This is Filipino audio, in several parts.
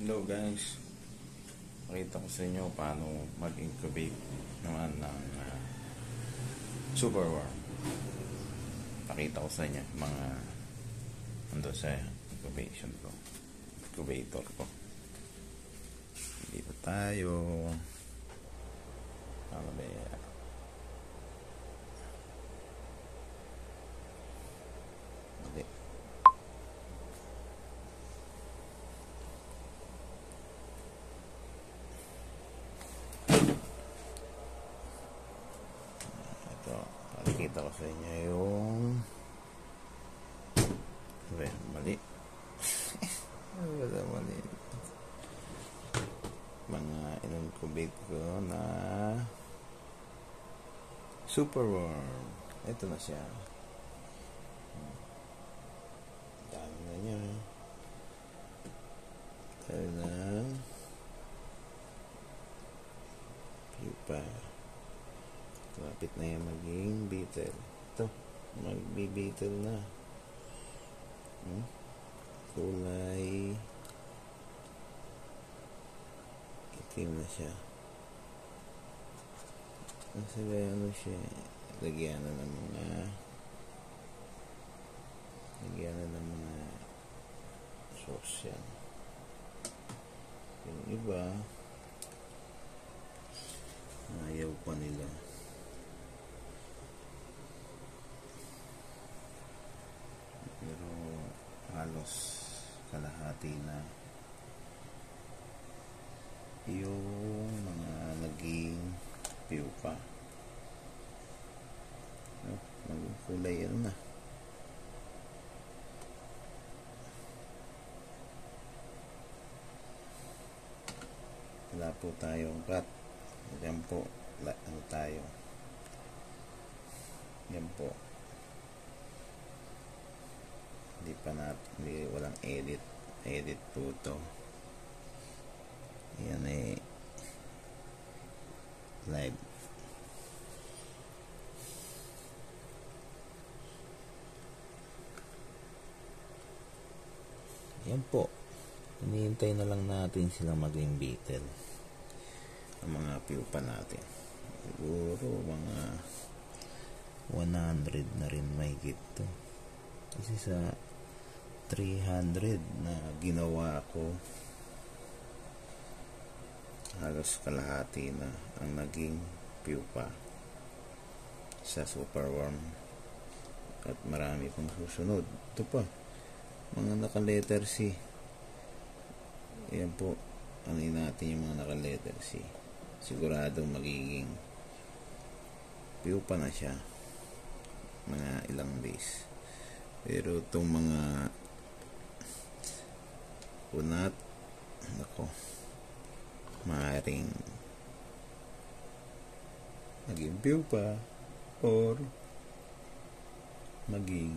Hello guys, pakita ko sa inyo paano mag-incubate naman ng super worm. Pakita ko sa inyo mga ando sa incubator ko. Dito tayo. Ano ba yan? Mali. Pakita ko sa inyo yung mali mali mga in-incubate ko na super worm. Ito na siya, dami na niya, tayo na pupa. Lapit na yan maging beetle. Ito, magbi-beetle na. Kulay itim na siya. Kasi ano siya, lagyan na ng mga sauce yan. Yung iba ayaw pa nila. Pero halos kalahati na yung mga naging pupa. Kulay ano na. Wala po tayong cut. Yan po, ano tayo. Yan po. Hindi walang edit po to. Yan ay live. Yan po, hinihintay na lang natin silang maging beetle ang mga pupa natin. Siguro mga 100 na rin may gito. Kasi sa 300 na ginawa ko, halos kalahati na ang naging pupa sa super worm. At marami pang susunod. Ito pa, mga naka-letter C. Ayan po, ano natin yung mga naka-letter C. Siguradong magiging pupa na siya mga ilang days. Pero itong mga unat, ako, maaaring maging pupa or maging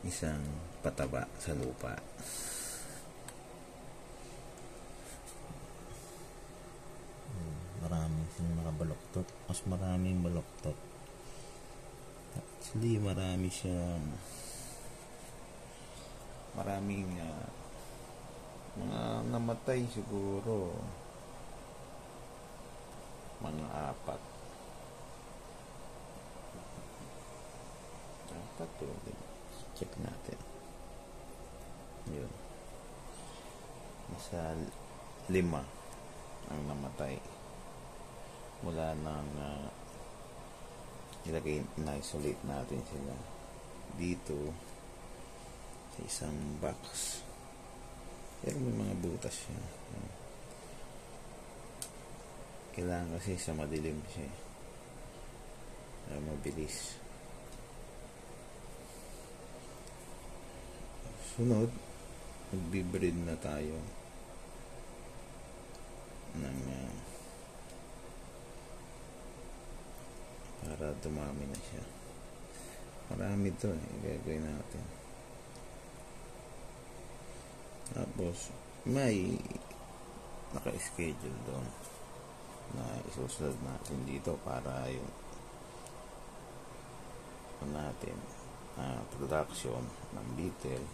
isang pataba sa lupa. Marami silang nakabaloktot. Mas maraming baloktot. Actually, maraming mga namatay siguro mga 4 to. Check natin yun, nasa 5 ang namatay mula nang na-isolate natin sila dito sa isang box. Pero may mga butas siya. Kailangan kasi sa madilim siya para mabilis. Sunod, magbe-breed na tayo ng para dumami na siya. Marami to gagawin natin. Tapos may naka-schedule doon na isusunod natin dito para yung natin production ng beetle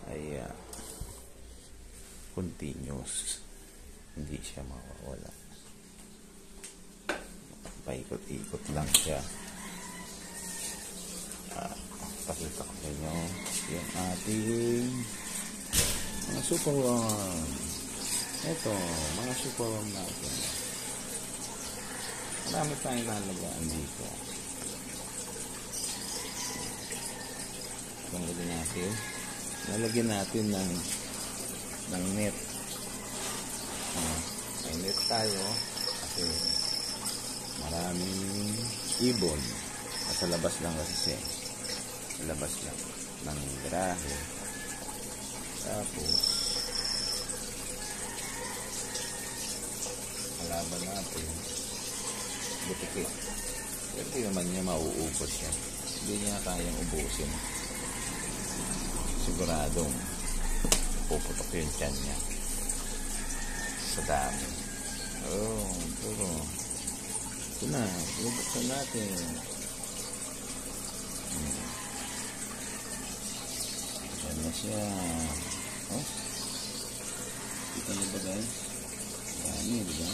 ay continuous, hindi siya mawawala. Paikot-ikot lang siya. Pakita ko sa inyo yung ating mga superworm. Ito, mga superworm natin. Marami tayong lalagyan dito. Lalagyan natin ng net. May net tayo kasi maraming ibon. Sa labas lang kasi siya. Sa labas lang ng garahe. Tapos kalaban natin butiki. Pero di naman niya mauubos yan. Hindi niya kayang ubusin. Siguradong puputok yung tiyan niya sa dami. Pero ito na, bubuksan natin. Ayan na siya. Kita nyo ba guys? Dami, diba?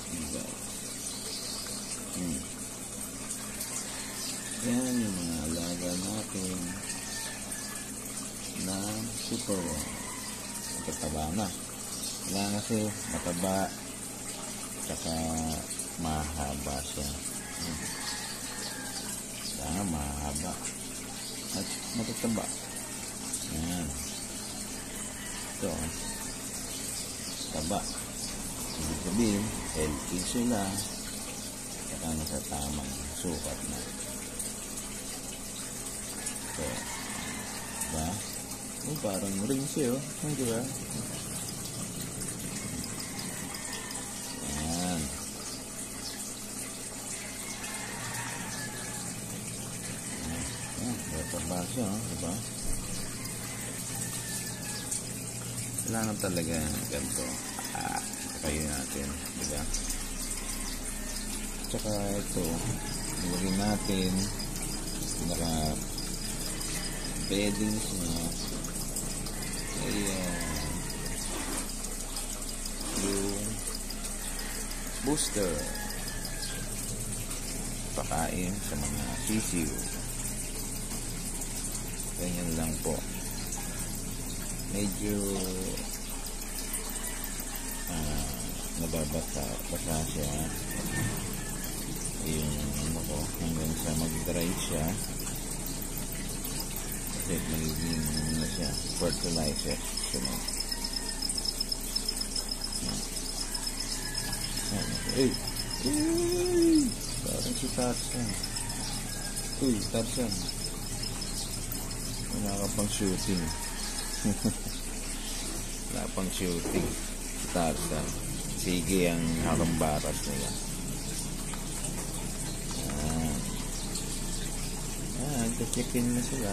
Diba? Yan yung mga alaga natin na superworm. Mataba na. Kailangan kasi mataba saka mahaba siya. Kailangan mahaba at matataba. Yan. Ito. Taba. Ibig sabihin, healthy sila. Saka nasa tamang sukat na. So, diba? Parang ring siya, diba? Ayan. Mataba siya, diba? Kailangan talaga ganito. Kayo natin, diba? Tsaka ito, nilagay natin naka beddings na yung booster pakain sa mga sisiw. Ganyan lang po. Medyo nababasa siya yung ano ko hanggang sa mag-dry siya kasi magiging na siya fertilizer siya. Parang si Tarzan. Tarzan wala ka pang shooting. Wala pang shooting si Tarzan. Sige ang hakambaras nila. Check-in na sila.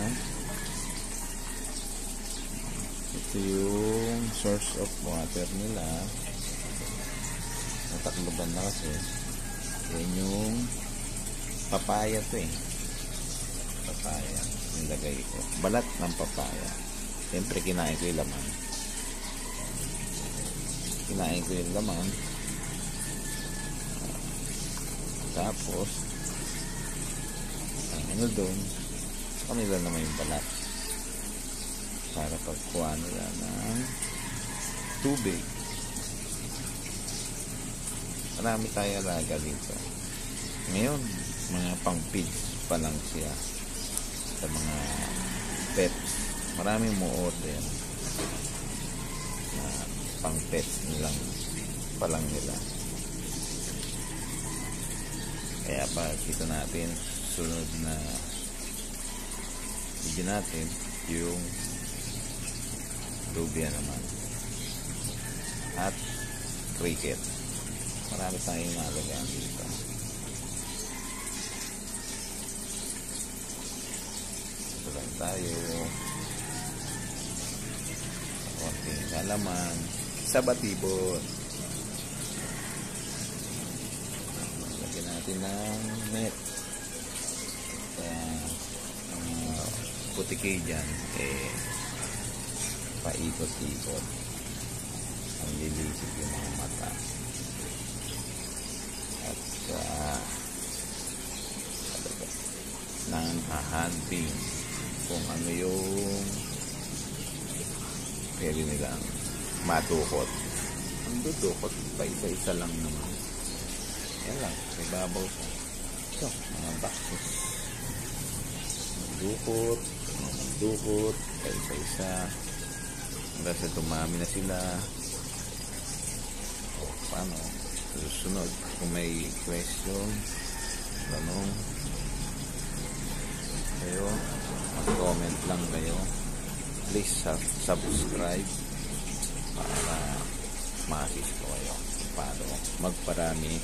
Ito yung source of water nila. Natakloban na kasi. Yan yung papaya to eh. Papaya. Nilagay ko. Balat ng papaya. Siyempre kinain ko yung laman. Tapos ano doon kanila naman yung balat para pagkuha nila ng tubig. Marami tayo alaga dito ngayon, mga pang feeds pa lang siya sa mga pets. Maraming mo order na pang pets nilang pa lang nila. Kaya pa kita natin sunod na video natin yung lubia naman at cricket. Marami tayong nalagyan dito. Ito lang tayo konting halaman sa batibot. Lagyan natin ng net. putiki dyan, paikot-ikot. Ang lilisip yung mga mata. At nang hahanting kung ano yung pwede nilang matukot. Ang dudukot pa isa-isa lang naman. Yan lang, may babaw siya. Ito, mga boxes. Magdukot, pa isa-isa. Hanggang sa tumami na sila. O, paano? Susunod, kung may question, tanong, kayo, mag-comment lang kayo. Please subscribe para ma-assist ko kayo paano magparami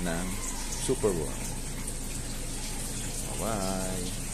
ng Superworm. Bye-bye!